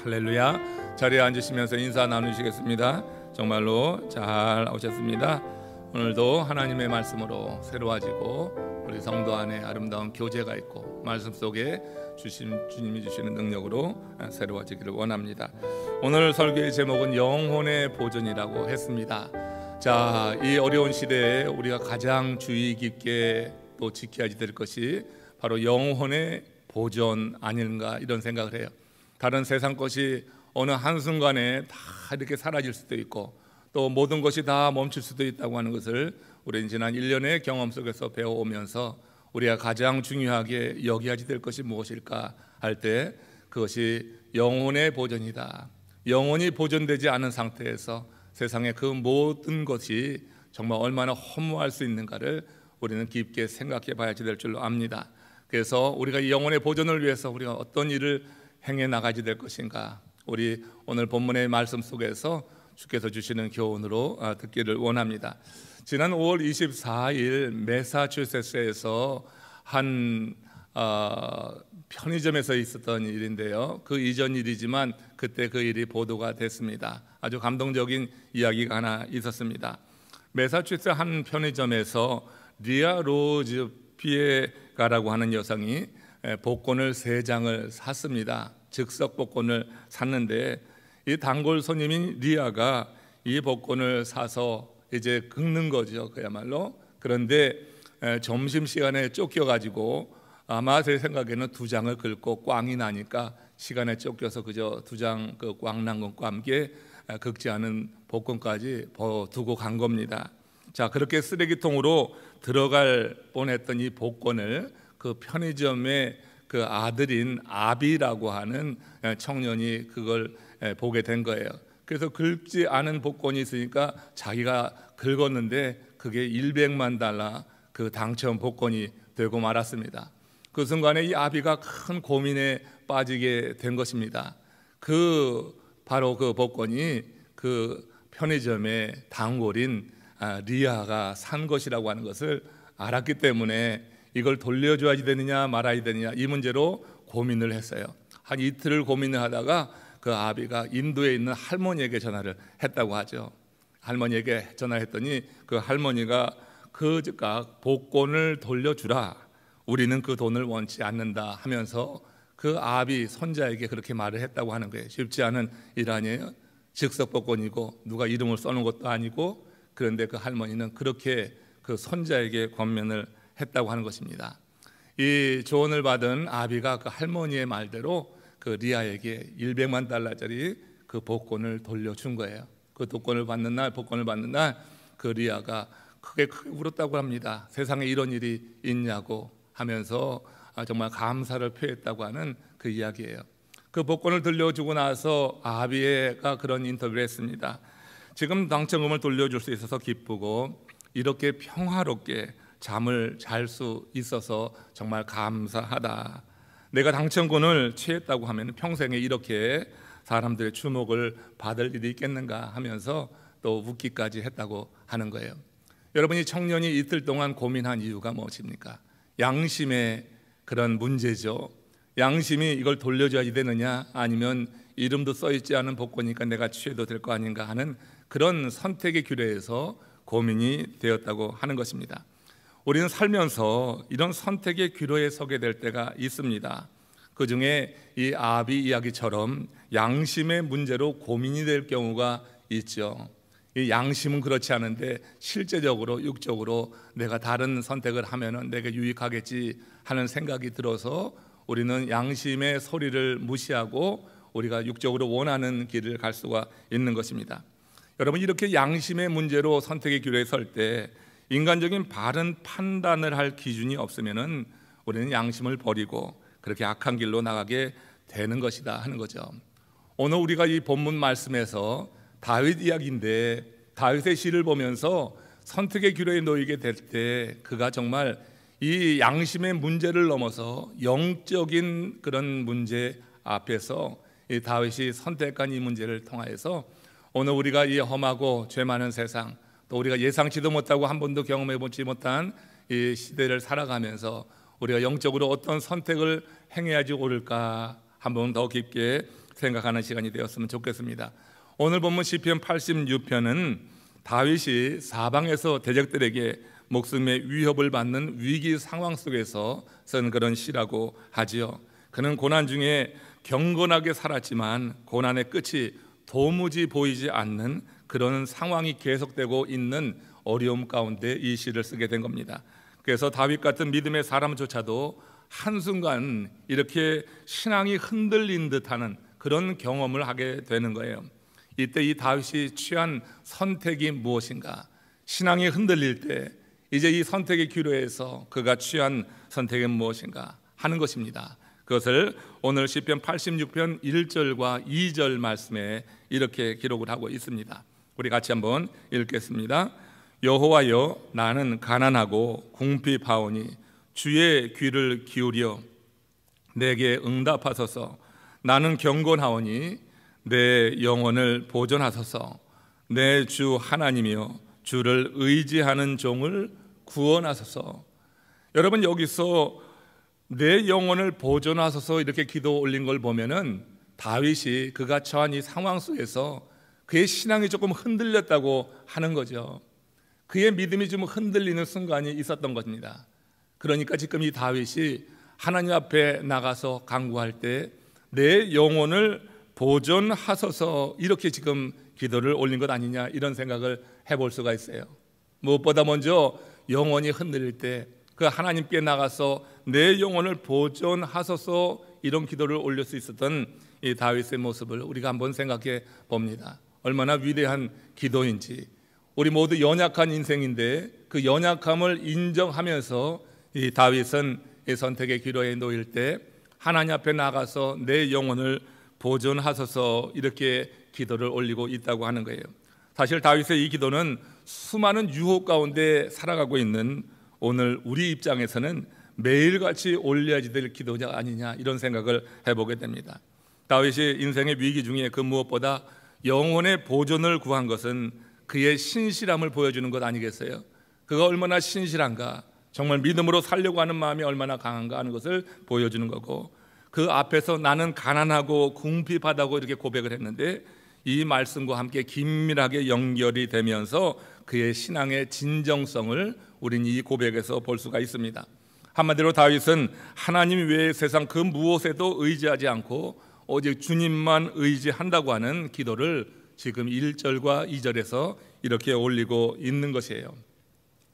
할렐루야. 자리에 앉으시면서 인사 나누시겠습니다. 정말로 잘 오셨습니다. 오늘도 하나님의 말씀으로 새로워지고 우리 성도 안에 아름다운 교제가 있고 말씀 속에 주님이 주시는 능력으로 새로워지기를 원합니다. 오늘 설교의 제목은 영혼의 보존이라고 했습니다. 자, 이 어려운 시대에 우리가 가장 주의 깊게 또 지켜야 될 것이 바로 영혼의 보존 아닌가, 이런 생각을 해요. 다른 세상 것이 어느 한순간에 다 이렇게 사라질 수도 있고 또 모든 것이 다 멈출 수도 있다고 하는 것을 우리는 지난 1년의 경험 속에서 배워오면서 우리가 가장 중요하게 여겨야 될 것이 무엇일까 할 때 그것이 영혼의 보존이다. 영혼이 보존되지 않은 상태에서 세상의 그 모든 것이 정말 얼마나 허무할 수 있는가를 우리는 깊게 생각해 봐야 될 줄로 압니다. 그래서 우리가 이 영혼의 보존을 위해서 우리가 어떤 일을 행해 나가야 될 것인가, 우리 오늘 본문의 말씀 속에서 주께서 주시는 교훈으로 듣기를 원합니다. 지난 5월 24일 매사추세츠에서 한 편의점에서 있었던 일인데요, 그 이전 일이지만 그때 그 일이 보도가 됐습니다. 아주 감동적인 이야기가 하나 있었습니다. 매사추세츠 한 편의점에서 리아 로즈 피에가라고 하는 여성이 복권을 3장을 샀습니다. 즉석 복권을 샀는데 이 단골 손님인 리아가 이 복권을 사서 이제 긁는 거죠, 그야말로. 그런데 점심시간에 쫓겨가지고 아마 제 생각에는 2장을 긁고 꽝이 나니까 시간에 쫓겨서 그저 2장 그 꽝 난 것과 함께 긁지 않은 복권까지 두고 간 겁니다. 자, 그렇게 쓰레기통으로 들어갈 뻔했던 이 복권을 그 편의점의 그 아들인 아비라고 하는 청년이 그걸 보게 된 거예요. 그래서 긁지 않은 복권이 있으니까 자기가 긁었는데 그게 100만 달러 그 당첨 복권이 되고 말았습니다. 그 순간에 이 아비가 큰 고민에 빠지게 된 것입니다. 바로 그 복권이 그 편의점의 단골인 리아가 산 것이라고 하는 것을 알았기 때문에 이걸 돌려줘야 되느냐 말아야 되느냐 이 문제로 고민을 했어요. 한 이틀을 고민을 하다가 그 아비가 인도에 있는 할머니에게 전화를 했다고 하죠. 할머니에게 전화했더니 그 할머니가 그 복권을 돌려주라, 우리는 그 돈을 원치 않는다 하면서 그 아비 손자에게 그렇게 말을 했다고 하는 거예요. 쉽지 않은 일 아니에요. 즉석 복권이고 누가 이름을 써놓은 것도 아니고, 그런데 그 할머니는 그렇게 그 손자에게 권면을 했다고 하는 것입니다. 이 조언을 받은 아비가 그 할머니의 말대로 그 리아에게 100만 달러짜리 그 복권을 돌려준 거예요. 그 복권을 받는 날 그 리아가 크게 울었다고 합니다. 세상에 이런 일이 있냐고 하면서 정말 감사를 표했다고 하는 그 이야기예요. 그 복권을 돌려주고 나서 아비가 그런 인터뷰를 했습니다. 지금 당첨금을 돌려줄 수 있어서 기쁘고 이렇게 평화롭게 잠을 잘 수 있어서 정말 감사하다. 내가 당첨금을 취했다고 하면 평생에 이렇게 사람들의 주목을 받을 일이 있겠는가 하면서 또 웃기까지 했다고 하는 거예요. 여러분이 청년이 이틀 동안 고민한 이유가 무엇입니까? 양심의 그런 문제죠. 양심이 이걸 돌려줘야 되느냐, 아니면 이름도 써있지 않은 복권이니까 내가 취해도 될 거 아닌가 하는 그런 선택의 규례에서 고민이 되었다고 하는 것입니다. 우리는 살면서 이런 선택의 기로에 서게 될 때가 있습니다. 그 중에 이 아비 이야기처럼 양심의 문제로 고민이 될 경우가 있죠. 이 양심은 그렇지 않은데 실제적으로 육적으로 내가 다른 선택을 하면은 내게 유익하겠지 하는 생각이 들어서 우리는 양심의 소리를 무시하고 우리가 육적으로 원하는 길을 갈 수가 있는 것입니다. 여러분, 이렇게 양심의 문제로 선택의 기로에 설 때 인간적인 바른 판단을 할 기준이 없으면은 우리는 양심을 버리고 그렇게 악한 길로 나가게 되는 것이다 하는 거죠. 오늘 우리가 이 본문 말씀에서 다윗 이야기인데 다윗의 시를 보면서 선택의 기로에 놓이게 될 때 그가 정말 이 양심의 문제를 넘어서 영적인 그런 문제 앞에서 이 다윗이 선택한 이 문제를 통하여서 오늘 우리가 이 험하고 죄 많은 세상, 또 우리가 예상치도 못하고 한 번도 경험해보지 못한 이 시대를 살아가면서 우리가 영적으로 어떤 선택을 행해야지 옳을까 한번 더 깊게 생각하는 시간이 되었으면 좋겠습니다. 오늘 본문 시편 86편은 다윗이 사방에서 대적들에게 목숨의 위협을 받는 위기 상황 속에서 쓴 그런 시라고 하지요. 그는 고난 중에 경건하게 살았지만 고난의 끝이 도무지 보이지 않는 그런 상황이 계속되고 있는 어려움 가운데 이 시를 쓰게 된 겁니다. 그래서 다윗 같은 믿음의 사람조차도 한순간 이렇게 신앙이 흔들린 듯하는 그런 경험을 하게 되는 거예요. 이때 이 다윗이 취한 선택이 무엇인가? 신앙이 흔들릴 때 이제 이 선택의 기로에서 그가 취한 선택은 무엇인가 하는 것입니다. 그것을 오늘 시편 86편 1절과 2절 말씀에 이렇게 기록을 하고 있습니다. 우리 같이 한번 읽겠습니다. 여호와여, 나는 가난하고 궁핍하오니 주의 귀를 기울여 내게 응답하소서. 나는 경건하오니 내 영혼을 보존하소서. 내 주 하나님이여, 주를 의지하는 종을 구원하소서. 여러분, 여기서 내 영혼을 보존하소서 이렇게 기도 올린 걸 보면은 다윗이 그가 처한 이 상황 속에서 그의 신앙이 조금 흔들렸다고 하는 거죠. 그의 믿음이 좀 흔들리는 순간이 있었던 겁니다. 그러니까 지금 이 다윗이 하나님 앞에 나가서 간구할 때 내 영혼을 보존하소서 이렇게 지금 기도를 올린 것 아니냐, 이런 생각을 해볼 수가 있어요. 무엇보다 먼저 영혼이 흔들릴 때 그 하나님께 나가서 내 영혼을 보존하소서 이런 기도를 올릴 수 있었던 이 다윗의 모습을 우리가 한번 생각해 봅니다. 얼마나 위대한 기도인지. 우리 모두 연약한 인생인데 그 연약함을 인정하면서 이 다윗은 이 선택의 기로에 놓일 때 하나님 앞에 나가서 내 영혼을 보존하소서 이렇게 기도를 올리고 있다고 하는 거예요. 사실 다윗의 이 기도는 수많은 유혹 가운데 살아가고 있는 오늘 우리 입장에서는 매일같이 올려야지 될 기도가 아니냐, 이런 생각을 해보게 됩니다. 다윗이 인생의 위기 중에 그 무엇보다 영혼의 보존을 구한 것은 그의 신실함을 보여주는 것 아니겠어요? 그가 얼마나 신실한가, 정말 믿음으로 살려고 하는 마음이 얼마나 강한가 하는 것을 보여주는 거고, 그 앞에서 나는 가난하고 궁핍하다고 이렇게 고백을 했는데 이 말씀과 함께 긴밀하게 연결이 되면서 그의 신앙의 진정성을 우리는 이 고백에서 볼 수가 있습니다. 한마디로 다윗은 하나님 외의 세상 그 무엇에도 의지하지 않고 오직 주님만 의지한다고 하는 기도를 지금 1절과 2절에서 이렇게 올리고 있는 것이에요.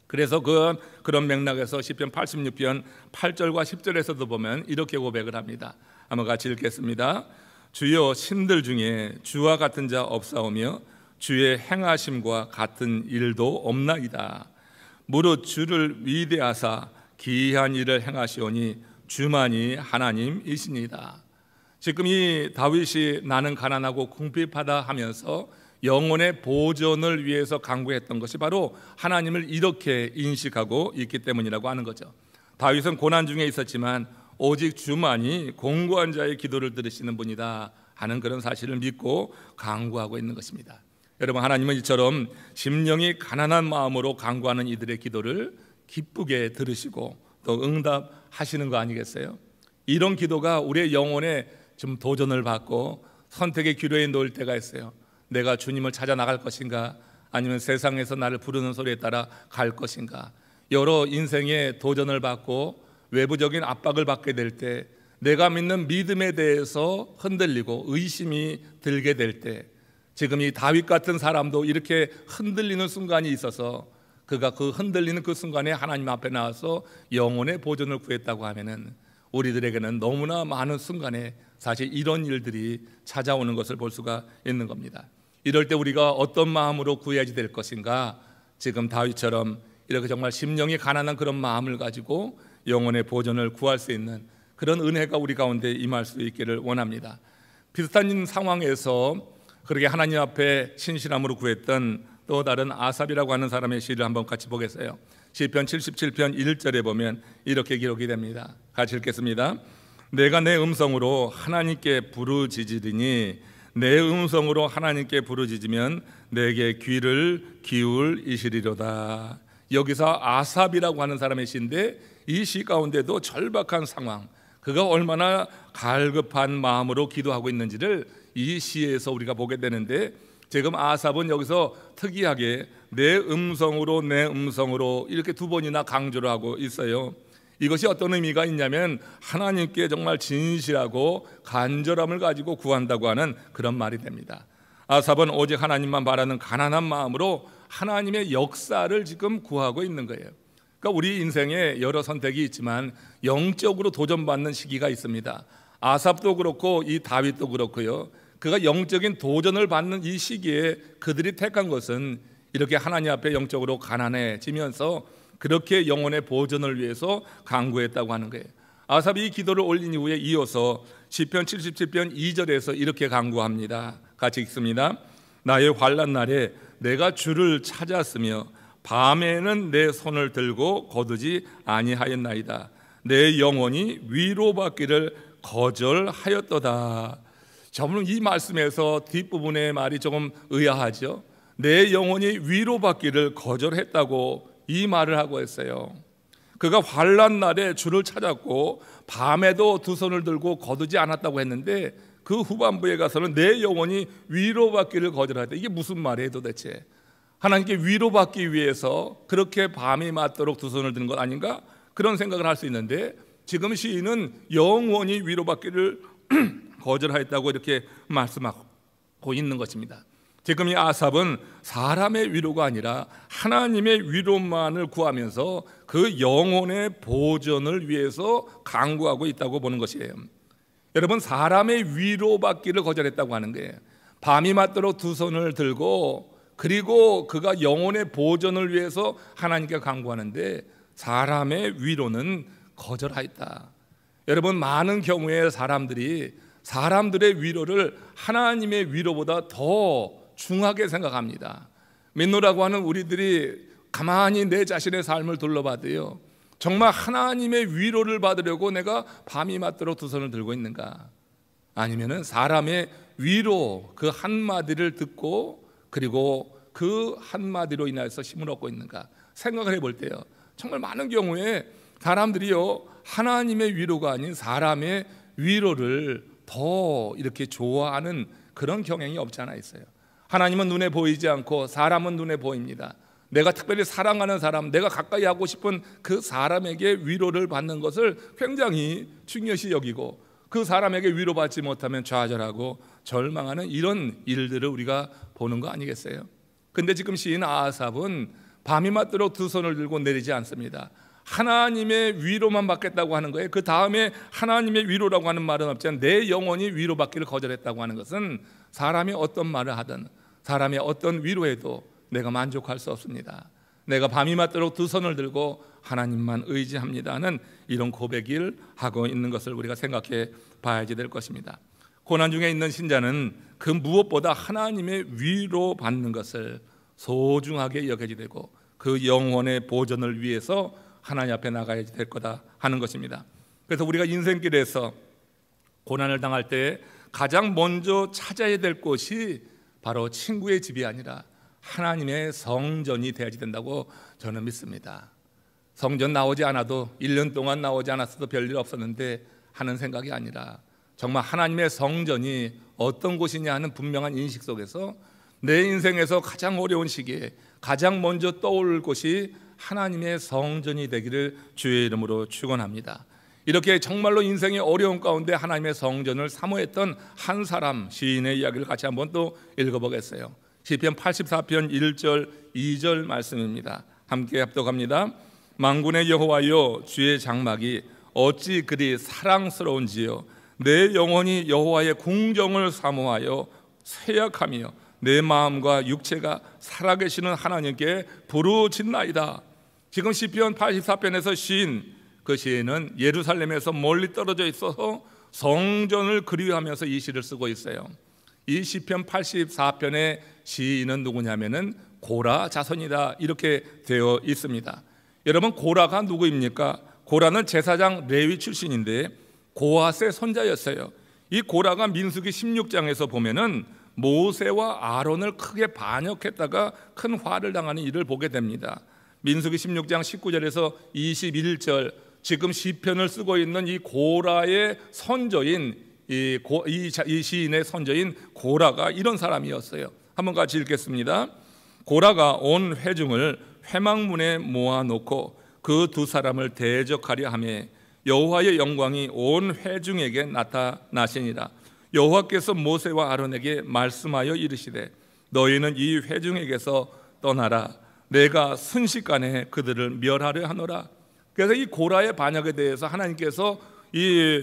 그래서 그런 맥락에서 시편 86편 8절과 10절에서도 보면 이렇게 고백을 합니다. 한번 같이 읽겠습니다. 주여, 신들 중에 주와 같은 자 없사오며 주의 행하심과 같은 일도 없나이다. 무릇 주를 위대하사 기이한 일을 행하시오니 주만이 하나님이시니다. 지금 이 다윗이 나는 가난하고 궁핍하다 하면서 영혼의 보존을 위해서 간구했던 것이 바로 하나님을 이렇게 인식하고 있기 때문이라고 하는 거죠. 다윗은 고난 중에 있었지만 오직 주만이 공고한 자의 기도를 들으시는 분이다 하는 그런 사실을 믿고 간구하고 있는 것입니다. 여러분, 하나님은 이처럼 심령이 가난한 마음으로 간구하는 이들의 기도를 기쁘게 들으시고 또 응답하시는 거 아니겠어요? 이런 기도가 우리의 영혼에 좀 도전을 받고 선택의 기로에 놓일 때가 있어요. 내가 주님을 찾아 나갈 것인가, 아니면 세상에서 나를 부르는 소리에 따라 갈 것인가. 여러 인생의 도전을 받고 외부적인 압박을 받게 될 때 내가 믿는 믿음에 대해서 흔들리고 의심이 들게 될 때, 지금 이 다윗 같은 사람도 이렇게 흔들리는 순간이 있어서 그가 그 흔들리는 그 순간에 하나님 앞에 나와서 영혼의 보존을 구했다고 하면은 우리들에게는 너무나 많은 순간에 사실 이런 일들이 찾아오는 것을 볼 수가 있는 겁니다. 이럴 때 우리가 어떤 마음으로 구해야지 될 것인가? 지금 다윗처럼 이렇게 정말 심령이 가난한 그런 마음을 가지고 영혼의 보존을 구할 수 있는 그런 은혜가 우리 가운데 임할 수 있기를 원합니다. 비슷한 상황에서 그렇게 하나님 앞에 신실함으로 구했던 또 다른 아삽이라고 하는 사람의 시를 한번 같이 보겠어요. 시편 77편 1절에 보면 이렇게 기록이 됩니다. 같이 읽겠습니다. 내가 내 음성으로 하나님께 부르짖으리니 내 음성으로 하나님께 부르짖으면 내게 귀를 기울이시리로다. 여기서 아삽이라고 하는 사람의 시인데 이 시 가운데도 절박한 상황, 그가 얼마나 갈급한 마음으로 기도하고 있는지를 이 시에서 우리가 보게 되는데, 지금 아삽은 여기서 특이하게 내 음성으로 이렇게 두 번이나 강조를 하고 있어요. 이것이 어떤 의미가 있냐면 하나님께 정말 진실하고 간절함을 가지고 구한다고 하는 그런 말이 됩니다. 아삽은 오직 하나님만 바라는 가난한 마음으로 하나님의 역사를 지금 구하고 있는 거예요. 그러니까 우리 인생에 여러 선택이 있지만 영적으로 도전받는 시기가 있습니다. 아삽도 그렇고 이 다윗도 그렇고요. 그가 영적인 도전을 받는 이 시기에 그들이 택한 것은 이렇게 하나님 앞에 영적으로 가난해지면서 그렇게 영혼의 보존을 위해서 간구했다고 하는 거예요. 아삽이 이 기도를 올린 이후에 이어서 시편 77편 2절에서 이렇게 간구합니다. 같이 읽습니다. 나의 환난 날에 내가 주를 찾았으며 밤에는 내 손을 들고 거두지 아니하였나이다. 내 영혼이 위로받기를 거절하였도다. 저는 이 말씀에서 뒷부분의 말이 조금 의아하죠. 내 영혼이 위로받기를 거절했다고 이 말을 하고 있어요. 그가 환난 날에 주를 찾았고 밤에도 두 손을 들고 거두지 않았다고 했는데 그 후반부에 가서는 내 영혼이 위로받기를 거절하였다. 이게 무슨 말이에요 도대체? 하나님께 위로받기 위해서 그렇게 밤이 맞도록 두 손을 드는 것 아닌가? 그런 생각을 할 수 있는데, 지금 시인은 영원히 위로받기를 거절하였다고 이렇게 말씀하고 있는 것입니다. 지금 이 아삽은 사람의 위로가 아니라 하나님의 위로만을 구하면서 그 영혼의 보존을 위해서 간구하고 있다고 보는 것이에요. 여러분, 사람의 위로받기를 거절했다고 하는 거예요. 밤이 맞도록 두 손을 들고 그리고 그가 영혼의 보존을 위해서 하나님께 간구하는데 사람의 위로는 거절하였다. 여러분, 많은 경우에 사람들의 위로를 하나님의 위로보다 더 중하게 생각합니다. 믿노라고 하는 우리들이 가만히 내 자신의 삶을 둘러봐도요, 정말 하나님의 위로를 받으려고 내가 밤이 맞도록 두 손을 들고 있는가? 아니면은 사람의 위로 그 한마디를 듣고 그리고 그 한마디로 인해서 힘을 얻고 있는가? 생각을 해볼 때요, 정말 많은 경우에 사람들이요, 하나님의 위로가 아닌 사람의 위로를 더 이렇게 좋아하는 그런 경향이 없지 않아 있어요. 하나님은 눈에 보이지 않고 사람은 눈에 보입니다. 내가 특별히 사랑하는 사람, 내가 가까이 하고 싶은 그 사람에게 위로를 받는 것을 굉장히 중요시 여기고 그 사람에게 위로받지 못하면 좌절하고 절망하는 이런 일들을 우리가 보는 거 아니겠어요? 근데 지금 시인 아삽은 밤이 맞도록 두 손을 들고 내리지 않습니다. 하나님의 위로만 받겠다고 하는 거예요. 그 다음에 하나님의 위로라고 하는 말은 없지만 내 영혼이 위로받기를 거절했다고 하는 것은 사람이 어떤 말을 하든 사람의 어떤 위로에도 내가 만족할 수 없습니다. 내가 밤이 맞도록 두 손을 들고 하나님만 의지합니다는 이런 고백을 하고 있는 것을 우리가 생각해 봐야지 될 것입니다. 고난 중에 있는 신자는 그 무엇보다 하나님의 위로받는 것을 소중하게 여겨야 되고 그 영혼의 보존을 위해서 하나님 앞에 나가야 될 거다 하는 것입니다. 그래서 우리가 인생길에서 고난을 당할 때 가장 먼저 찾아야 될 곳이 바로 친구의 집이 아니라 하나님의 성전이 되어야 된다고 저는 믿습니다. 성전 나오지 않아도 1년 동안 나오지 않았어도 별일 없었는데 하는 생각이 아니라 정말 하나님의 성전이 어떤 곳이냐 하는 분명한 인식 속에서 내 인생에서 가장 어려운 시기에 가장 먼저 떠올 곳이 하나님의 성전이 되기를 주의 이름으로 축원합니다. 이렇게 정말로 인생의 어려운 가운데 하나님의 성전을 사모했던 한 사람 시인의 이야기를 같이 한번 또 읽어보겠어요. 시편 84편 1절 2절 말씀입니다. 함께 합독합니다. 만군의 여호와여, 주의 장막이 어찌 그리 사랑스러운지요. 내 영혼이 여호와의 궁정을 사모하여 쇠약하며 내 마음과 육체가 살아계시는 하나님께 부르짖나이다. 지금 시편 84편에서 그 시인은 예루살렘에서 멀리 떨어져 있어서 성전을 그리워하면서 이 시를 쓰고 있어요. 이 시편 84편의 시인은 누구냐면은 고라 자손이다 이렇게 되어 있습니다. 여러분, 고라가 누구입니까? 고라는 제사장 레위 출신인데 고핫의 손자였어요. 이 고라가 민수기 16장에서 보면은 모세와 아론을 크게 반역했다가 큰 화를 당하는 일을 보게 됩니다. 민수기 16장 19절에서 21절 지금 시편을 쓰고 있는 이 고라의 선조인 이 시인의 선조인 고라가 이런 사람이었어요. 한번 같이 읽겠습니다. 고라가 온 회중을 회막문에 모아놓고 그 두 사람을 대적하려 하며 여호와의 영광이 온 회중에게 나타나시니라. 여호와께서 모세와 아론에게 말씀하여 이르시되 너희는 이 회중에게서 떠나라. 내가 순식간에 그들을 멸하려 하노라. 그래서 이 고라의 반역에 대해서 하나님께서 이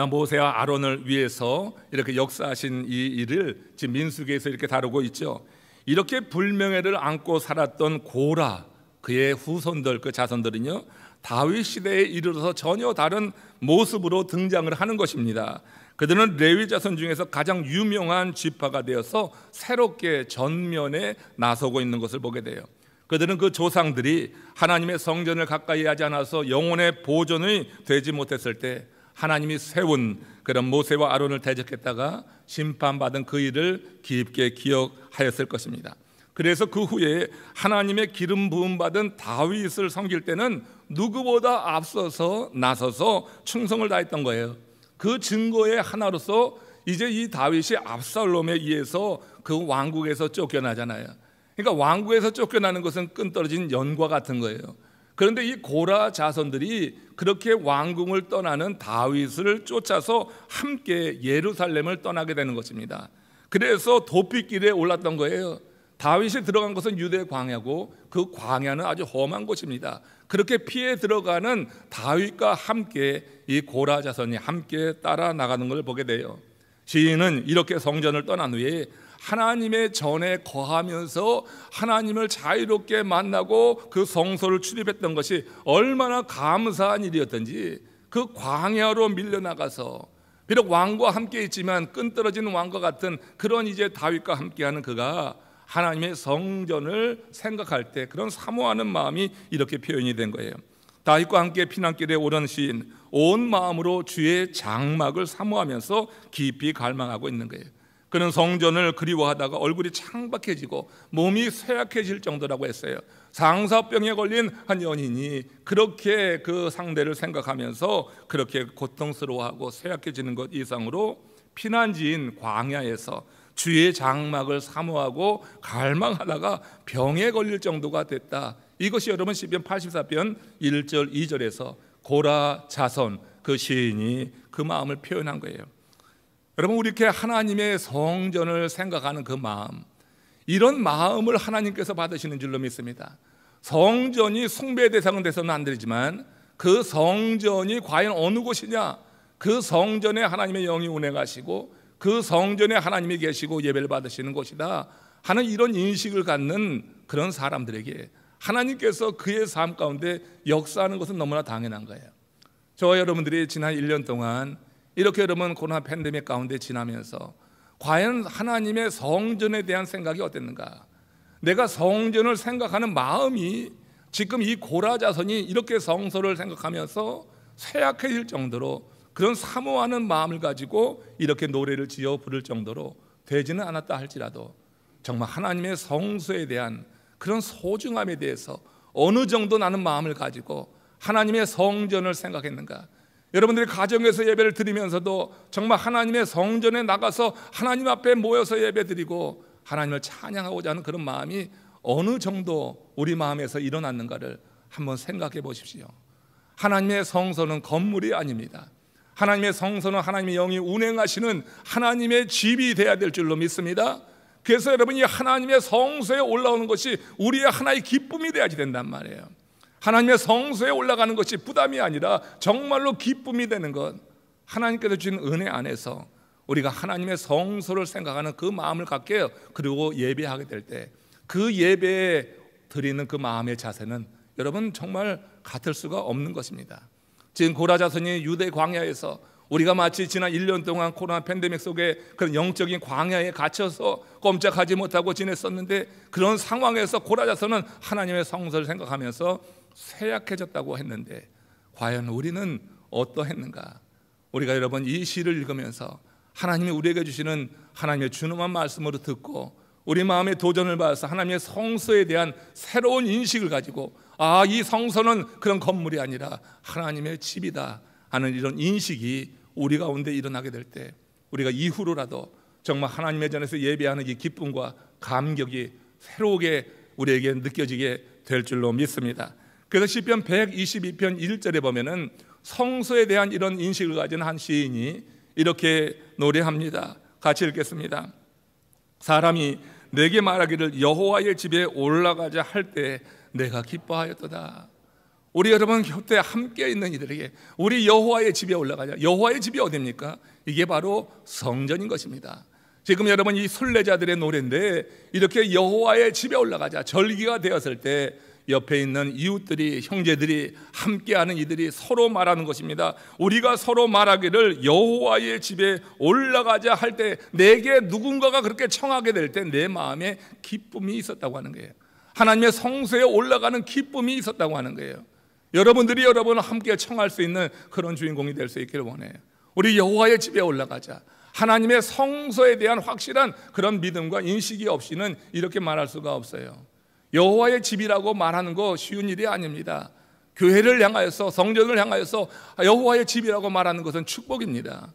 모세와 아론을 위해서 이렇게 역사하신 이 일을 지금 민수기에서 이렇게 다루고 있죠. 이렇게 불명예를 안고 살았던 고라, 그의 후손들, 그 자손들은요, 다윗 시대에 이르러서 전혀 다른 모습으로 등장을 하는 것입니다. 그들은 레위 자손 중에서 가장 유명한 지파가 되어서 새롭게 전면에 나서고 있는 것을 보게 돼요. 그들은 그 조상들이 하나님의 성전을 가까이 하지 않아서 영혼의 보존이 되지 못했을 때 하나님이 세운 그런 모세와 아론을 대적했다가 심판받은 그 일을 깊게 기억하였을 것입니다. 그래서 그 후에 하나님의 기름 부음 받은 다윗을 섬길 때는 누구보다 앞서서 나서서 충성을 다했던 거예요. 그 증거의 하나로서 이제 이 다윗이 압살롬에 의해서 그 왕국에서 쫓겨나잖아요. 그러니까 왕국에서 쫓겨나는 것은 끈떨어진 연과 같은 거예요. 그런데 이 고라 자손들이 그렇게 왕궁을 떠나는 다윗을 쫓아서 함께 예루살렘을 떠나게 되는 것입니다. 그래서 도피길에 올랐던 거예요. 다윗이 들어간 것은 유대 광야고 그 광야는 아주 험한 곳입니다. 그렇게 피해 들어가는 다윗과 함께 이 고라 자손이 함께 따라 나가는 걸 보게 돼요. 시인은 이렇게 성전을 떠난 후에 하나님의 전에 거하면서 하나님을 자유롭게 만나고 그 성소를 출입했던 것이 얼마나 감사한 일이었던지, 그 광야로 밀려나가서 비록 왕과 함께 있지만 끈떨어진 왕과 같은 그런 이제 다윗과 함께하는 그가 하나님의 성전을 생각할 때 그런 사모하는 마음이 이렇게 표현이 된 거예요. 다윗과 함께 피난길에 오른 시인, 온 마음으로 주의 장막을 사모하면서 깊이 갈망하고 있는 거예요. 그는 성전을 그리워하다가 얼굴이 창박해지고 몸이 쇠약해질 정도라고 했어요. 상사병에 걸린 한 연인이 그렇게 그 상대를 생각하면서 그렇게 고통스러워하고 쇠약해지는 것 이상으로 피난지인 광야에서 주의 장막을 사모하고 갈망하다가 병에 걸릴 정도가 됐다. 이것이 여러분 시편 84편 1절 2절에서 고라 자손 그 시인이 그 마음을 표현한 거예요. 여러분, 우리 이렇게 하나님의 성전을 생각하는 그 마음, 이런 마음을 하나님께서 받으시는 줄로 믿습니다. 성전이 숭배의 대상은 돼서는 안 되지만 그 성전이 과연 어느 곳이냐, 그 성전에 하나님의 영이 운행하시고 그 성전에 하나님이 계시고 예배를 받으시는 곳이다 하는 이런 인식을 갖는 그런 사람들에게 하나님께서 그의 삶 가운데 역사하는 것은 너무나 당연한 거예요. 저와 여러분들이 지난 1년 동안 이렇게 여러분 코로나 팬데믹 가운데 지나면서 과연 하나님의 성전에 대한 생각이 어땠는가? 내가 성전을 생각하는 마음이 지금 이 고라 자손이 이렇게 성소를 생각하면서 쇠약해질 정도로 그런 사모하는 마음을 가지고 이렇게 노래를 지어 부를 정도로 되지는 않았다 할지라도 정말 하나님의 성소에 대한 그런 소중함에 대해서 어느 정도 나는 마음을 가지고 하나님의 성전을 생각했는가? 여러분들이 가정에서 예배를 드리면서도 정말 하나님의 성전에 나가서 하나님 앞에 모여서 예배 드리고 하나님을 찬양하고자 하는 그런 마음이 어느 정도 우리 마음에서 일어났는가를 한번 생각해 보십시오. 하나님의 성소는 건물이 아닙니다. 하나님의 성소는 하나님의 영이 운행하시는 하나님의 집이 되어야 될 줄로 믿습니다. 그래서 여러분이 하나님의 성소에 올라오는 것이 우리의 하나의 기쁨이 되어야지 된단 말이에요. 하나님의 성소에 올라가는 것이 부담이 아니라 정말로 기쁨이 되는 것, 하나님께서 주신 은혜 안에서 우리가 하나님의 성소를 생각하는 그 마음을 갖게 해요. 그리고 예배하게 될 때 그 예배에 드리는 그 마음의 자세는 여러분 정말 같을 수가 없는 것입니다. 지금 고라 자손이 유대 광야에서 우리가 마치 지난 1년 동안 코로나 팬데믹 속에 그런 영적인 광야에 갇혀서 꼼짝하지 못하고 지냈었는데 그런 상황에서 고라 자손은 하나님의 성소를 생각하면서 쇠약해졌다고 했는데 과연 우리는 어떠했는가? 우리가 여러분 이 시를 읽으면서 하나님이 우리에게 주시는 하나님의 준엄한 말씀으로 듣고 우리 마음의 도전을 받아서 하나님의 성소에 대한 새로운 인식을 가지고 이 성소는 그런 건물이 아니라 하나님의 집이다 하는 이런 인식이 우리 가운데 일어나게 될 때 우리가 이후로라도 정말 하나님의 전에서 예배하는 이 기쁨과 감격이 새롭게 우리에게 느껴지게 될 줄로 믿습니다. 그래서 시편 122편 1절에 보면은 성소에 대한 이런 인식을 가진 한 시인이 이렇게 노래합니다. 같이 읽겠습니다. 사람이 내게 말하기를 여호와의 집에 올라가자 할 때 내가 기뻐하였도다. 우리 여러분 곁에 함께 있는 이들에게 우리 여호와의 집에 올라가자. 여호와의 집이 어디입니까? 이게 바로 성전인 것입니다. 지금 여러분 이 순례자들의 노래인데 이렇게 여호와의 집에 올라가자. 절기가 되었을 때 옆에 있는 이웃들이 형제들이 함께하는 이들이 서로 말하는 것입니다. 우리가 서로 말하기를 여호와의 집에 올라가자 할 때 내게 누군가가 그렇게 청하게 될 때 내 마음에 기쁨이 있었다고 하는 거예요. 하나님의 성소에 올라가는 기쁨이 있었다고 하는 거예요. 여러분들이 여러분을 함께 청할 수 있는 그런 주인공이 될 수 있기를 원해요. 우리 여호와의 집에 올라가자. 하나님의 성소에 대한 확실한 그런 믿음과 인식이 없이는 이렇게 말할 수가 없어요. 여호와의 집이라고 말하는 거 쉬운 일이 아닙니다. 교회를 향하여서 성전을 향하여서 여호와의 집이라고 말하는 것은 축복입니다.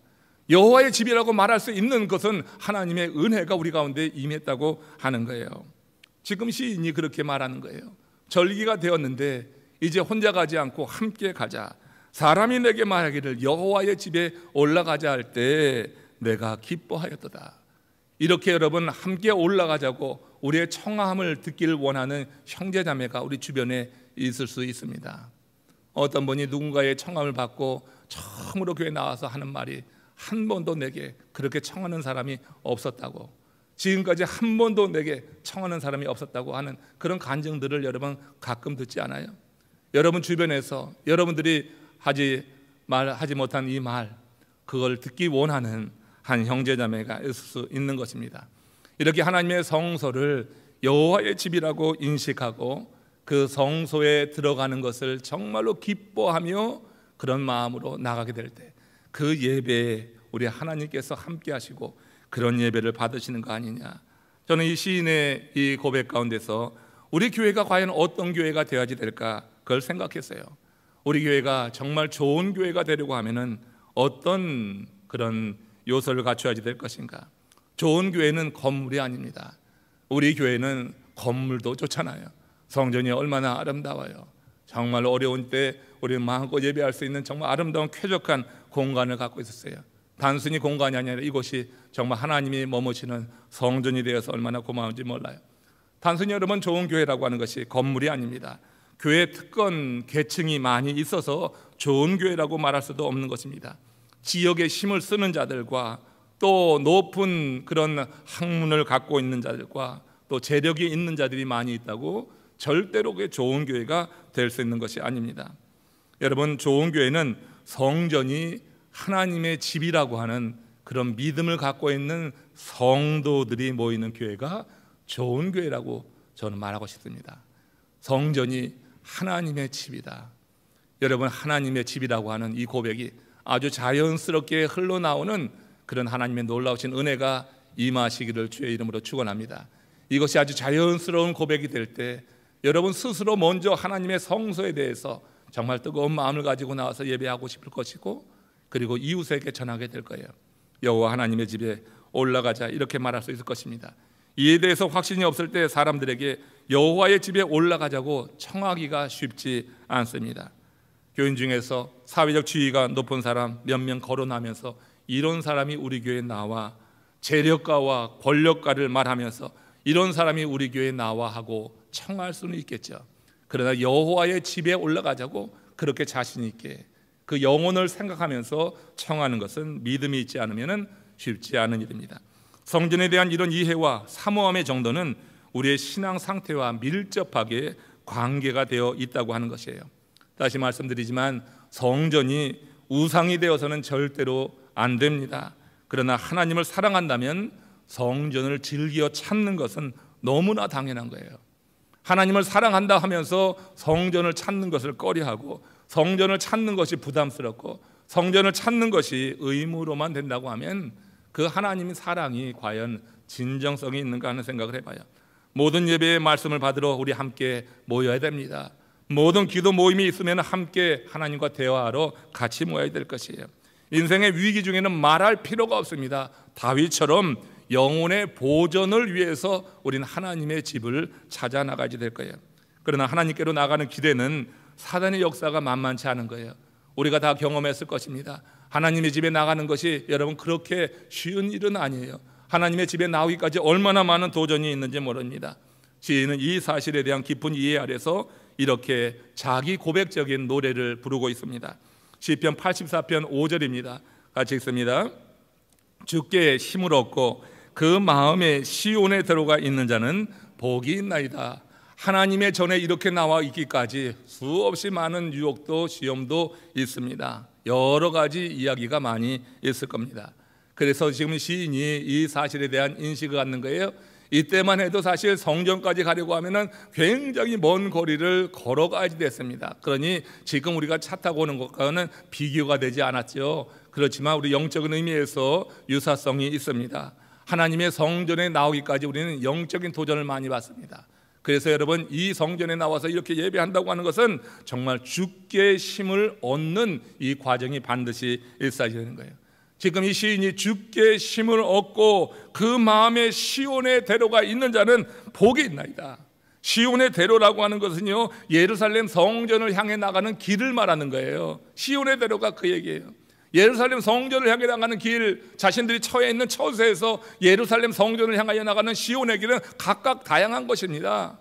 여호와의 집이라고 말할 수 있는 것은 하나님의 은혜가 우리 가운데 임했다고 하는 거예요. 지금 시인이 그렇게 말하는 거예요. 절기가 되었는데 이제 혼자 가지 않고 함께 가자. 사람이 내게 말하기를 여호와의 집에 올라가자 할 때 내가 기뻐하였도다. 이렇게 여러분 함께 올라가자고 우리의 청함을 듣기를 원하는 형제자매가 우리 주변에 있을 수 있습니다. 어떤 분이 누군가의 청함을 받고 처음으로 교회에 나와서 하는 말이 한 번도 내게 그렇게 청하는 사람이 없었다고, 지금까지 한 번도 내게 청하는 사람이 없었다고 하는 그런 간증들을 여러분 가끔 듣지 않아요? 여러분 주변에서 여러분들이 하지 못한 이 말, 그걸 듣기 원하는 한 형제자매가 있을 수 있는 것입니다. 이렇게 하나님의 성소를 여호와의 집이라고 인식하고 그 성소에 들어가는 것을 정말로 기뻐하며 그런 마음으로 나가게 될 때 그 예배에 우리 하나님께서 함께 하시고 그런 예배를 받으시는 거 아니냐. 저는 이 시인의 이 고백 가운데서 우리 교회가 과연 어떤 교회가 되어야지 될까 그걸 생각했어요. 우리 교회가 정말 좋은 교회가 되려고 하면은 어떤 그런 요소를 갖춰야지 될 것인가. 좋은 교회는 건물이 아닙니다. 우리 교회는 건물도 좋잖아요. 성전이 얼마나 아름다워요. 정말 어려운 때 우리 마음껏 예배할 수 있는 정말 아름다운 쾌적한 공간을 갖고 있었어요. 단순히 공간이 아니라 이곳이 정말 하나님이 머무시는 성전이 되어서 얼마나 고마운지 몰라요. 단순히 여러분 좋은 교회라고 하는 것이 건물이 아닙니다. 교회 특권 계층이 많이 있어서 좋은 교회라고 말할 수도 없는 것입니다. 지역에 힘을 쓰는 자들과 또 높은 그런 학문을 갖고 있는 자들과 또 재력이 있는 자들이 많이 있다고 절대로 그게 좋은 교회가 될 수 있는 것이 아닙니다. 여러분 좋은 교회는 성전이 하나님의 집이라고 하는 그런 믿음을 갖고 있는 성도들이 모이는 교회가 좋은 교회라고 저는 말하고 싶습니다. 성전이 하나님의 집이다. 여러분 하나님의 집이라고 하는 이 고백이 아주 자연스럽게 흘러나오는 그런 하나님의 놀라우신 은혜가 임하시기를 주의 이름으로 축원합니다. 이것이 아주 자연스러운 고백이 될 때 여러분 스스로 먼저 하나님의 성소에 대해서 정말 뜨거운 마음을 가지고 나와서 예배하고 싶을 것이고 그리고 이웃에게 전하게 될 거예요. 여호와 하나님의 집에 올라가자 이렇게 말할 수 있을 것입니다. 이에 대해서 확신이 없을 때 사람들에게 여호와의 집에 올라가자고 청하기가 쉽지 않습니다. 교인 중에서 사회적 지위가 높은 사람 몇 명 거론하면서 이런 사람이 우리 교회에 나와, 재력가와 권력가를 말하면서 이런 사람이 우리 교회에 나와 하고 청할 수는 있겠죠. 그러나 여호와의 집에 올라가자고 그렇게 자신 있게 그 영혼을 생각하면서 청하는 것은 믿음이 있지 않으면 쉽지 않은 일입니다. 성전에 대한 이런 이해와 사모함의 정도는 우리의 신앙 상태와 밀접하게 관계가 되어 있다고 하는 것이에요. 다시 말씀드리지만 성전이 우상이 되어서는 절대로 안 됩니다. 그러나 하나님을 사랑한다면 성전을 즐겨 찾는 것은 너무나 당연한 거예요. 하나님을 사랑한다 하면서 성전을 찾는 것을 꺼려하고 성전을 찾는 것이 부담스럽고 성전을 찾는 것이 의무로만 된다고 하면 그 하나님의 사랑이 과연 진정성이 있는가 하는 생각을 해봐요. 모든 예배의 말씀을 받으러 우리 함께 모여야 됩니다. 모든 기도 모임이 있으면 함께 하나님과 대화하러 같이 모여야 될 것이에요. 인생의 위기 중에는 말할 필요가 없습니다. 다윗처럼 영혼의 보전을 위해서 우리는 하나님의 집을 찾아 나가야 될 거예요. 그러나 하나님께로 나가는 길에는 사단의 역사가 만만치 않은 거예요. 우리가 다 경험했을 것입니다. 하나님의 집에 나가는 것이 여러분 그렇게 쉬운 일은 아니에요. 하나님의 집에 나오기까지 얼마나 많은 도전이 있는지 모릅니다. 시인은 이 사실에 대한 깊은 이해 아래서 이렇게 자기 고백적인 노래를 부르고 있습니다. 시편 84편 5절입니다. 같이 읽습니다. 주께 힘을 얻고 그 마음에 시온에 들어가 있는 자는 복이 있나이다. 하나님의 전에 이렇게 나와 있기까지 수없이 많은 유혹도 시험도 있습니다. 여러 가지 이야기가 많이 있을 겁니다. 그래서 지금 시인이 이 사실에 대한 인식을 갖는 거예요. 이때만 해도 사실 성전까지 가려고 하면은 굉장히 먼 거리를 걸어가야지 됐습니다. 그러니 지금 우리가 차 타고 오는 것과는 비교가 되지 않았죠. 그렇지만 우리 영적인 의미에서 유사성이 있습니다. 하나님의 성전에 나오기까지 우리는 영적인 도전을 많이 받습니다. 그래서 여러분 이 성전에 나와서 이렇게 예배한다고 하는 것은 정말 주께 힘을 얻는 이 과정이 반드시 일사되는 거예요. 지금 이 시인이 주께 힘을 얻고 그 마음에 시온의 대로가 있는 자는 복이 있나이다. 시온의 대로라고 하는 것은요, 예루살렘 성전을 향해 나가는 길을 말하는 거예요. 시온의 대로가 그 얘기예요. 예루살렘 성전을 향해 나가는 길, 자신들이 처해 있는 처소에서 예루살렘 성전을 향하여 나가는 시온의 길은 각각 다양한 것입니다.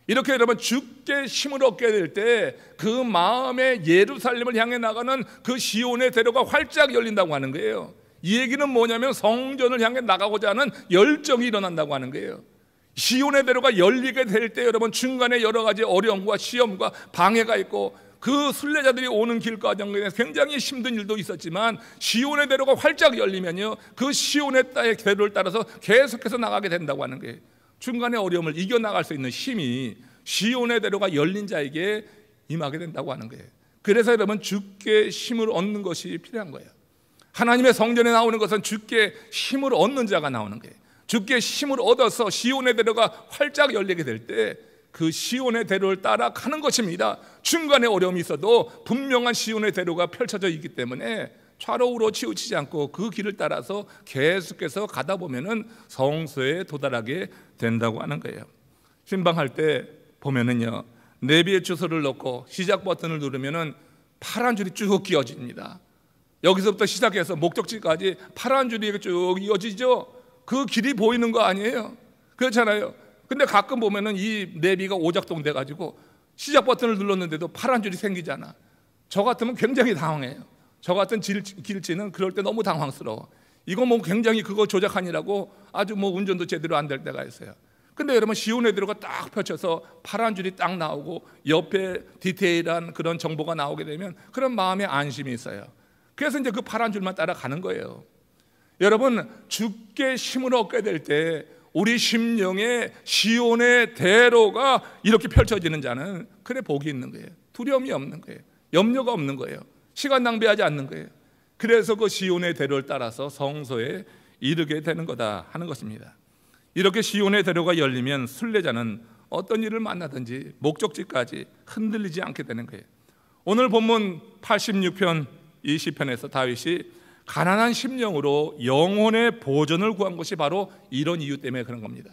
이렇게 여러분 주께 힘을 얻게 될 때 그 마음에 예루살렘을 향해 나가는 그 시온의 대로가 활짝 열린다고 하는 거예요. 이 얘기는 뭐냐면 성전을 향해 나가고자 하는 열정이 일어난다고 하는 거예요. 시온의 대로가 열리게 될 때 여러분 중간에 여러 가지 어려움과 시험과 방해가 있고 그 순례자들이 오는 길 과정에 굉장히 힘든 일도 있었지만 시온의 대로가 활짝 열리면요, 그 시온의 땅의 대로를 따라서 계속해서 나가게 된다고 하는 거예요. 중간에 어려움을 이겨나갈 수 있는 힘이 시온의 대로가 열린 자에게 임하게 된다고 하는 거예요. 그래서 여러분 주께 힘을 얻는 것이 필요한 거예요. 하나님의 성전에 나오는 것은 주께 힘을 얻는 자가 나오는 거예요. 주께 힘을 얻어서 시온의 대로가 활짝 열리게 될 때 그 시온의 대로를 따라가는 것입니다. 중간에 어려움이 있어도 분명한 시온의 대로가 펼쳐져 있기 때문에 좌로우로 치우치지 않고 그 길을 따라서 계속해서 가다 보면은 성소에 도달하게 된다고 하는 거예요. 신방할 때 보면은요, 내비에 주소를 넣고 시작 버튼을 누르면은 파란 줄이 쭉 끼어집니다. 여기서부터 시작해서 목적지까지 파란 줄이 쭉 이어지죠. 그 길이 보이는 거 아니에요? 그렇잖아요. 근데 가끔 보면은 이 내비가 오작동 돼가지고 시작 버튼을 눌렀는데도 파란 줄이 생기잖아. 저 같으면 굉장히 당황해요. 저 같은 길치는 그럴 때 너무 당황스러워. 이거 뭐 굉장히 그거 조작하느라고 아주 뭐 운전도 제대로 안 될 때가 있어요. 근데 여러분 시온의 대로가 딱 펼쳐서 파란 줄이 딱 나오고 옆에 디테일한 그런 정보가 나오게 되면 그런 마음의 안심이 있어요. 그래서 이제 그 파란 줄만 따라가는 거예요. 여러분 주께 힘을 얻게 될 때 우리 심령에 시온의 대로가 이렇게 펼쳐지는 자는 그래 복이 있는 거예요. 두려움이 없는 거예요. 염려가 없는 거예요. 시간 낭비하지 않는 거예요. 그래서 그 시온의 대로를 따라서 성소에 이르게 되는 거다 하는 것입니다. 이렇게 시온의 대로가 열리면 순례자는 어떤 일을 만나든지 목적지까지 흔들리지 않게 되는 거예요. 오늘 본문 86편 이 시편에서 다윗이 가난한 심령으로 영혼의 보전을 구한 것이 바로 이런 이유 때문에 그런 겁니다.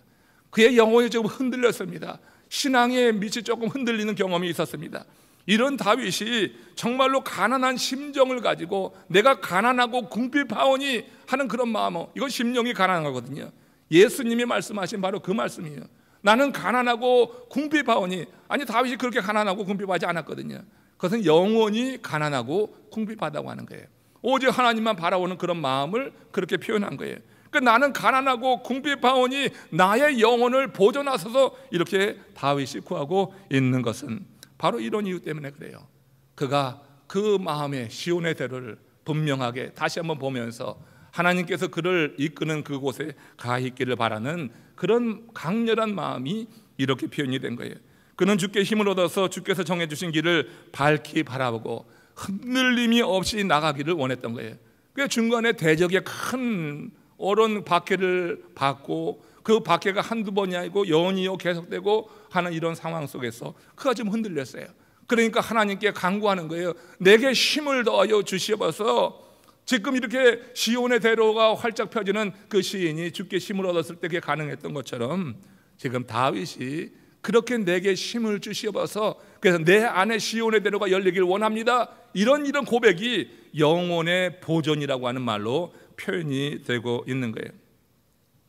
그의 영혼이 조금 흔들렸습니다. 신앙의 밑이 조금 흔들리는 경험이 있었습니다. 이런 다윗이 정말로 가난한 심정을 가지고 내가 가난하고 궁핍하오니 하는 그런 마음, 이건 심령이 가난하거든요. 예수님이 말씀하신 바로 그 말씀이에요. 나는 가난하고 궁핍하오니, 아니 다윗이 그렇게 가난하고 궁핍하지 않았거든요. 그것은 영혼이 가난하고 궁핍하다고 하는 거예요. 오직 하나님만 바라보는 그런 마음을 그렇게 표현한 거예요. 그러니까 나는 가난하고 궁핍하오니 나의 영혼을 보존하소서, 이렇게 다윗이 구하고 있는 것은 바로 이런 이유 때문에 그래요. 그가 그 마음의 시온의 대로를 분명하게 다시 한번 보면서 하나님께서 그를 이끄는 그곳에 가 있기를 바라는 그런 강렬한 마음이 이렇게 표현이 된 거예요. 그는 주께 힘을 얻어서 주께서 정해주신 길을 밝히 바라보고 흔들림이 없이 나가기를 원했던 거예요. 그 중간에 대적의 큰 어려운 박해를 받고 그 박해가 한두 번이 아니고 연이어 계속되고 하는 이런 상황 속에서 그가 좀 흔들렸어요. 그러니까 하나님께 간구하는 거예요. 내게 힘을 더하여 주시옵소서. 지금 이렇게 시온의 대로가 활짝 펴지는 그 시인이 주께 힘을 얻었을 때 그게 가능했던 것처럼 지금 다윗이 그렇게 내게 힘을 주시옵소서. 그래서 내 안에 시온의 대로가 열리길 원합니다. 이런 고백이 영혼의 보존이라고 하는 말로 표현이 되고 있는 거예요.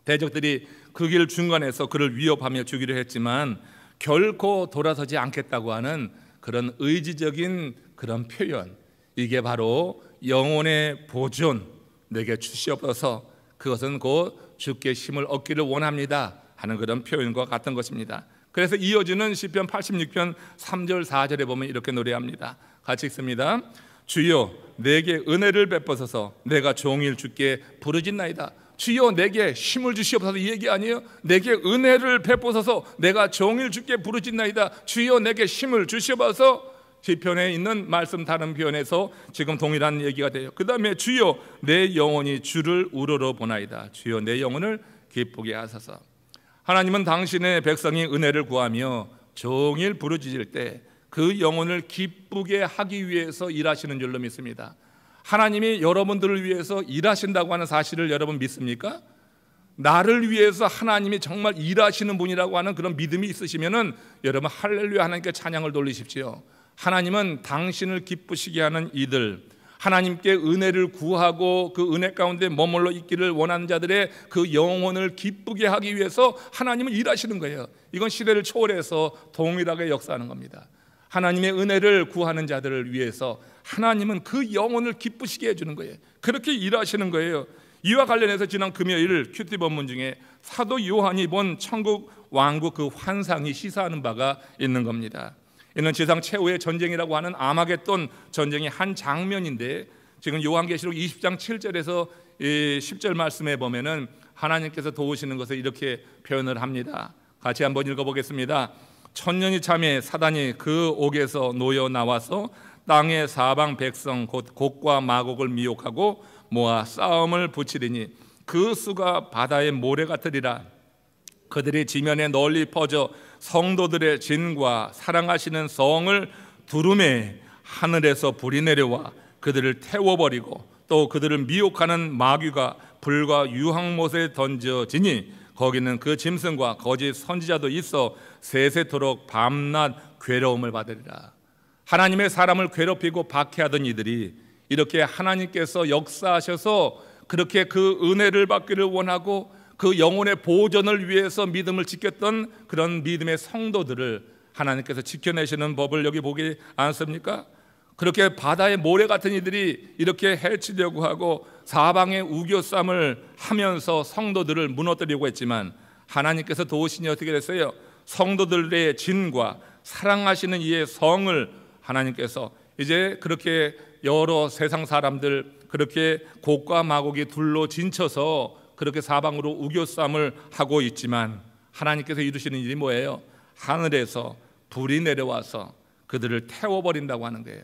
대적들이 그 길 중간에서 그를 위협하며 죽이려 했지만 결코 돌아서지 않겠다고 하는 그런 의지적인 그런 표현, 이게 바로 영혼의 보존 내게 주시옵소서. 그것은 곧 주께 힘을 얻기를 원합니다 하는 그런 표현과 같은 것입니다. 그래서 이어지는 시편 86편 3절 4절에 보면 이렇게 노래합니다. 같이 읽습니다. 주여 내게 은혜를 베푸소서. 내가 종일 주께 부르짖나이다. 주여 내게 힘을 주시옵소서. 이 얘기 아니에요? 내게 은혜를 베푸소서. 내가 종일 주께 부르짖나이다. 주여 내게 힘을 주시옵소서. 시편에 있는 말씀 다른 표현에서 지금 동일한 얘기가 돼요. 그 다음에 주여 내 영혼이 주를 우러러 보나이다. 주여 내 영혼을 기쁘게 하소서. 하나님은 당신의 백성이 은혜를 구하며 종일 부르짖을 때 그 영혼을 기쁘게 하기 위해서 일하시는 줄로 믿습니다. 하나님이 여러분들을 위해서 일하신다고 하는 사실을 여러분 믿습니까? 나를 위해서 하나님이 정말 일하시는 분이라고 하는 그런 믿음이 있으시면은 여러분 할렐루야 하나님께 찬양을 돌리십시오. 하나님은 당신을 기쁘시게 하는 이들, 하나님께 은혜를 구하고 그 은혜 가운데 머물러 있기를 원하는 자들의 그 영혼을 기쁘게 하기 위해서 하나님은 일하시는 거예요. 이건 시대를 초월해서 동일하게 역사하는 겁니다. 하나님의 은혜를 구하는 자들을 위해서 하나님은 그 영혼을 기쁘시게 해주는 거예요. 그렇게 일하시는 거예요. 이와 관련해서 지난 금요일 큐티 본문 중에 사도 요한이 본 천국 왕국 그 환상이 시사하는 바가 있는 겁니다. 이는 지상 최후의 전쟁이라고 하는 아마겟돈 전쟁의 한 장면인데, 지금 요한계시록 20장 7절에서 10절 말씀에 보면은 하나님께서 도우시는 것을 이렇게 표현을 합니다. 같이 한번 읽어보겠습니다. 천년이 참에 사단이 그 옥에서 놓여 나와서 땅의 사방 백성 곧 곡과 마곡을 미혹하고 모아 싸움을 붙이리니 그 수가 바다의 모래 같으리라. 그들이 지면에 널리 퍼져 성도들의 진과 사랑하시는 성을 두루매 하늘에서 불이 내려와 그들을 태워버리고 또 그들을 미혹하는 마귀가 불과 유황못에 던져지니 거기는 그 짐승과 거짓 선지자도 있어 세세토록 밤낮 괴로움을 받으리라. 하나님의 사람을 괴롭히고 박해하던 이들이 이렇게 하나님께서 역사하셔서 그렇게 그 은혜를 받기를 원하고 그 영혼의 보존을 위해서 믿음을 지켰던 그런 믿음의 성도들을 하나님께서 지켜내시는 법을 여기 보기 않습니까? 그렇게 바다의 모래 같은 이들이 이렇게 해치려고 하고 사방에 우겨쌈을 하면서 성도들을 무너뜨리려고 했지만 하나님께서 도우시니 어떻게 됐어요? 성도들의 진과 사랑하시는 이의 성을 하나님께서 이제 그렇게 여러 세상 사람들 그렇게 곡과 마곡이 둘로 진쳐서 그렇게 사방으로 우겨쌈을 하고 있지만 하나님께서 이루시는 일이 뭐예요? 하늘에서 불이 내려와서 그들을 태워버린다고 하는 거예요.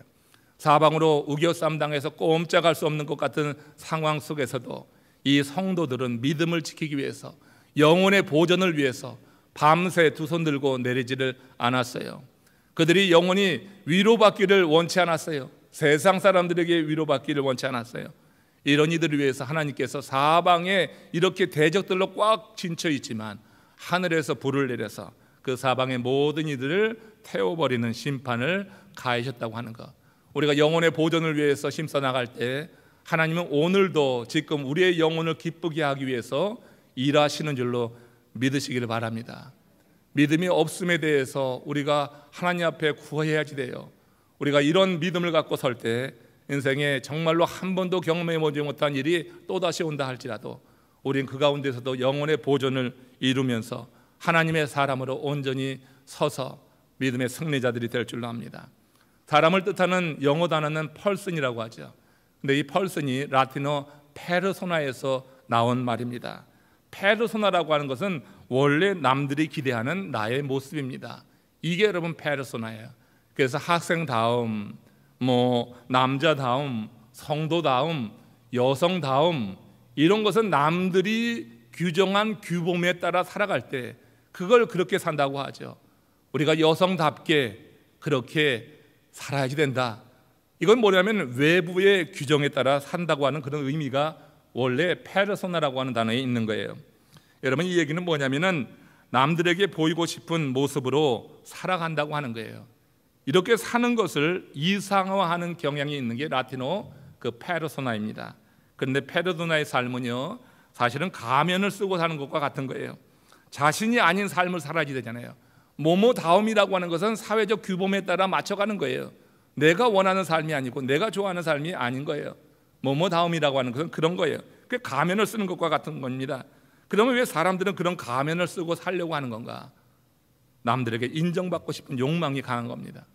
사방으로 우겨쌈 당해서 꼼짝할 수 없는 것 같은 상황 속에서도 이 성도들은 믿음을 지키기 위해서 영혼의 보존을 위해서 밤새 두 손 들고 내리지를 않았어요. 그들이 영혼이 위로받기를 원치 않았어요. 세상 사람들에게 위로받기를 원치 않았어요. 이런 이들을 위해서 하나님께서 사방에 이렇게 대적들로 꽉 진쳐 있지만 하늘에서 불을 내려서 그 사방의 모든 이들을 태워버리는 심판을 가하셨다고 하는 것. 우리가 영혼의 보존을 위해서 힘써 나갈 때 하나님은 오늘도 지금 우리의 영혼을 기쁘게 하기 위해서 일하시는 줄로 믿으시기를 바랍니다. 믿음이 없음에 대해서 우리가 하나님 앞에 구해야지 돼요. 우리가 이런 믿음을 갖고 설 때 인생에 정말로 한 번도 경험해보지 못한 일이 또다시 온다 할지라도 우린 그 가운데서도 영혼의 보존을 이루면서 하나님의 사람으로 온전히 서서 믿음의 승리자들이 될 줄로 압니다. 사람을 뜻하는 영어 단어는 펄슨이라고 하죠. 근데 이 펄슨이 라틴어 페르소나에서 나온 말입니다. 페르소나라고 하는 것은 원래 남들이 기대하는 나의 모습입니다. 이게 여러분 페르소나예요. 그래서 학생다움, 남자다움, 성도다움, 여성다움, 이런 것은 남들이 규정한 규범에 따라 살아갈 때 그걸 그렇게 산다고 하죠. 우리가 여성답게 그렇게 살아야지 된다. 이건 뭐냐면 외부의 규정에 따라 산다고 하는 그런 의미가 원래 페르소나라고 하는 단어에 있는 거예요. 여러분, 이 얘기는 뭐냐면은 남들에게 보이고 싶은 모습으로 살아간다고 하는 거예요. 이렇게 사는 것을 이상화하는 경향이 있는 게 라틴어 그 페르소나입니다. 그런데 페르소나의 삶은요, 사실은 가면을 쓰고 사는 것과 같은 거예요. 자신이 아닌 삶을 살아야지 되잖아요. 모모다움이라고 하는 것은 사회적 규범에 따라 맞춰가는 거예요. 내가 원하는 삶이 아니고 내가 좋아하는 삶이 아닌 거예요. 모모다움이라고 하는 것은 그런 거예요. 그 가면을 쓰는 것과 같은 겁니다. 그러면 왜 사람들은 그런 가면을 쓰고 살려고 하는 건가? 남들에게 인정받고 싶은 욕망이 강한 겁니다.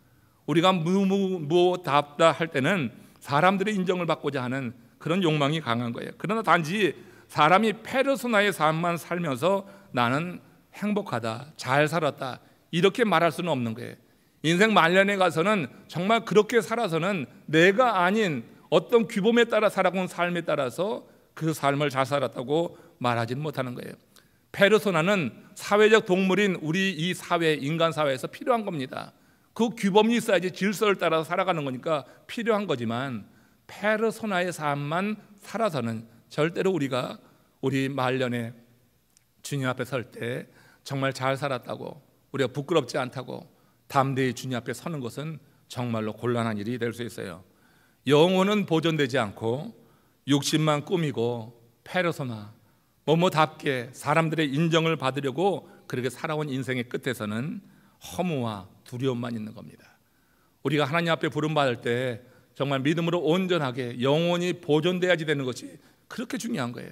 우리가 무엇답다 할 때는 사람들의 인정을 받고자 하는 그런 욕망이 강한 거예요. 그러나 단지 사람이 페르소나의 삶만 살면서 나는 행복하다, 잘 살았다, 이렇게 말할 수는 없는 거예요. 인생 말년에 가서는 정말 그렇게 살아서는 내가 아닌 어떤 규범에 따라 살아온 삶에 따라서 그 삶을 잘 살았다고 말하지는 못하는 거예요. 페르소나는 사회적 동물인 우리 이 사회, 인간 사회에서 필요한 겁니다. 그 규범이 있어야지 질서를 따라서 살아가는 거니까 필요한 거지만 페르소나의 삶만 살아서는 절대로 우리가 우리 말년에 주님 앞에 설 때 정말 잘 살았다고, 우리가 부끄럽지 않다고 담대히 주님 앞에 서는 것은 정말로 곤란한 일이 될 수 있어요. 영혼은 보존되지 않고 욕심만 꾸미고 페르소나, 뭐뭐답게 사람들의 인정을 받으려고 그렇게 살아온 인생의 끝에서는 허무와 두려움만 있는 겁니다. 우리가 하나님 앞에 부름받을 때 정말 믿음으로 온전하게 영혼이 보존돼야지 되는 것이 그렇게 중요한 거예요.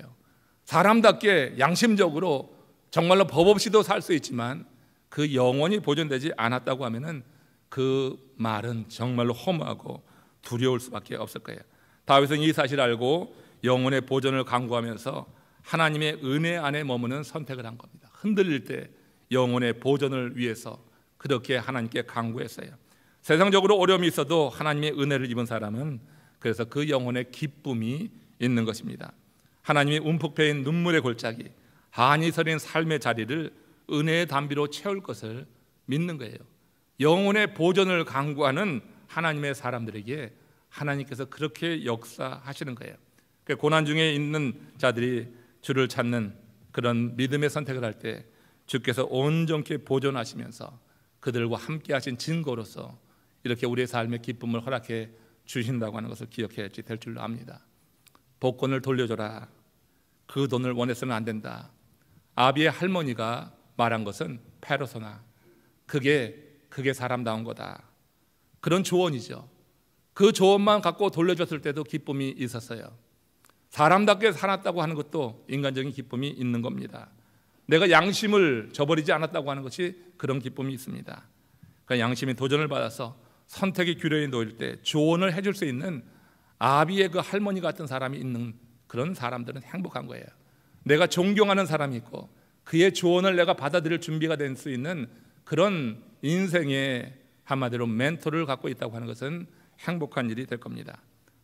사람답게 양심적으로 정말로 법 없이도 살 수 있지만 그 영혼이 보존되지 않았다고 하면은 그 말은 정말로 허무하고 두려울 수밖에 없을 거예요. 다윗은 이 사실을 알고 영혼의 보존을 강구하면서 하나님의 은혜 안에 머무는 선택을 한 겁니다. 흔들릴 때 영혼의 보존을 위해서 그렇게 하나님께 강구했어요. 세상적으로 어려움이 있어도 하나님의 은혜를 입은 사람은 그래서 그 영혼의 기쁨이 있는 것입니다. 하나님이 움푹 패인 눈물의 골짜기, 한이 서린 삶의 자리를 은혜의 담비로 채울 것을 믿는 거예요. 영혼의 보존을 강구하는 하나님의 사람들에게 하나님께서 그렇게 역사하시는 거예요. 고난 중에 있는 자들이 주를 찾는 그런 믿음의 선택을 할 때 주께서 온전히 보존하시면서 그들과 함께 하신 증거로서 이렇게 우리의 삶의 기쁨을 허락해 주신다고 하는 것을 기억해야 될 줄로 압니다. 복권을 돌려줘라, 그 돈을 원해서는 안 된다. 아비의 할머니가 말한 것은 페르소나, 그게 사람다운 거다. 그런 조언이죠. 그 조언만 갖고 돌려줬을 때도 기쁨이 있었어요. 사람답게 살았다고 하는 것도 인간적인 기쁨이 있는 겁니다. 내가 양심을 저버리지 않았다고 하는 것이 그런 기쁨이 있습니다. 그러니까 양심이 도전을 받아서 선택의 규례에 놓일 때 조언을 해줄 수 있는 아비의 그 할머니 같은 사람이 있는 그런 사람들은 행복한 거예요. 내가 존경하는 사람이 있고 그의 조언을 내가 받아들일 준비가 될 수 있는 그런 인생의 한마디로 멘토를 갖고 있다고 하는 것은 행복한 일이 될 겁니다.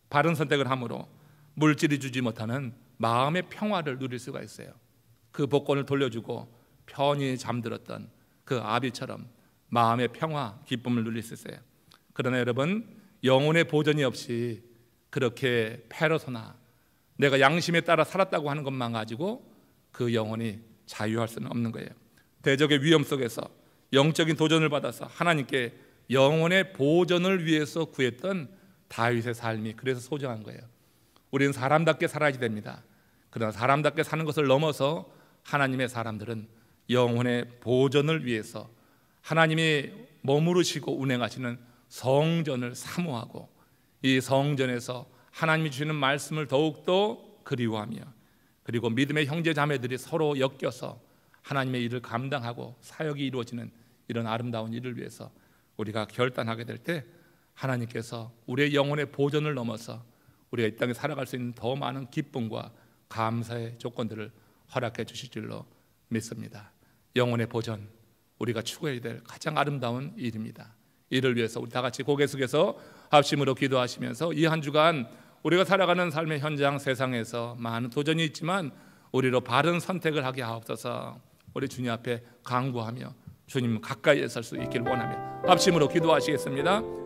바른 선택을 함으로 물질이 주지 못하는 마음의 평화를 누릴 수가 있어요. 그 복권을 돌려주고 편히 잠들었던 그 아비처럼 마음의 평화, 기쁨을 누릴 수 있어요. 그러나 여러분, 영혼의 보존이 없이 그렇게 페르소나, 내가 양심에 따라 살았다고 하는 것만 가지고 그 영혼이 자유할 수는 없는 거예요. 대적의 위험 속에서 영적인 도전을 받아서 하나님께 영혼의 보존을 위해서 구했던 다윗의 삶이 그래서 소중한 거예요. 우리는 사람답게 살아야지 됩니다. 그러나 사람답게 사는 것을 넘어서 하나님의 사람들은 영혼의 보존을 위해서 하나님이 머무르시고 운행하시는 성전을 사모하고 이 성전에서 하나님이 주시는 말씀을 더욱더 그리워하며 그리고 믿음의 형제 자매들이 서로 엮여서 하나님의 일을 감당하고 사역이 이루어지는 이런 아름다운 일을 위해서 우리가 결단하게 될 때 하나님께서 우리의 영혼의 보존을 넘어서 우리가 이 땅에 살아갈 수 있는 더 많은 기쁨과 감사의 조건들을 허락해 주실 줄로 믿습니다. 영혼의 보존, 우리가 추구해야 될 가장 아름다운 일입니다. 이를 위해서 우리 다 같이 고개 숙여서 합심으로 기도하시면서 이 한 주간 우리가 살아가는 삶의 현장 세상에서 많은 도전이 있지만 우리로 바른 선택을 하게 하옵소서. 우리 주님 앞에 간구하며 주님 가까이에 설 수 있기를 원하며 합심으로 기도하시겠습니다.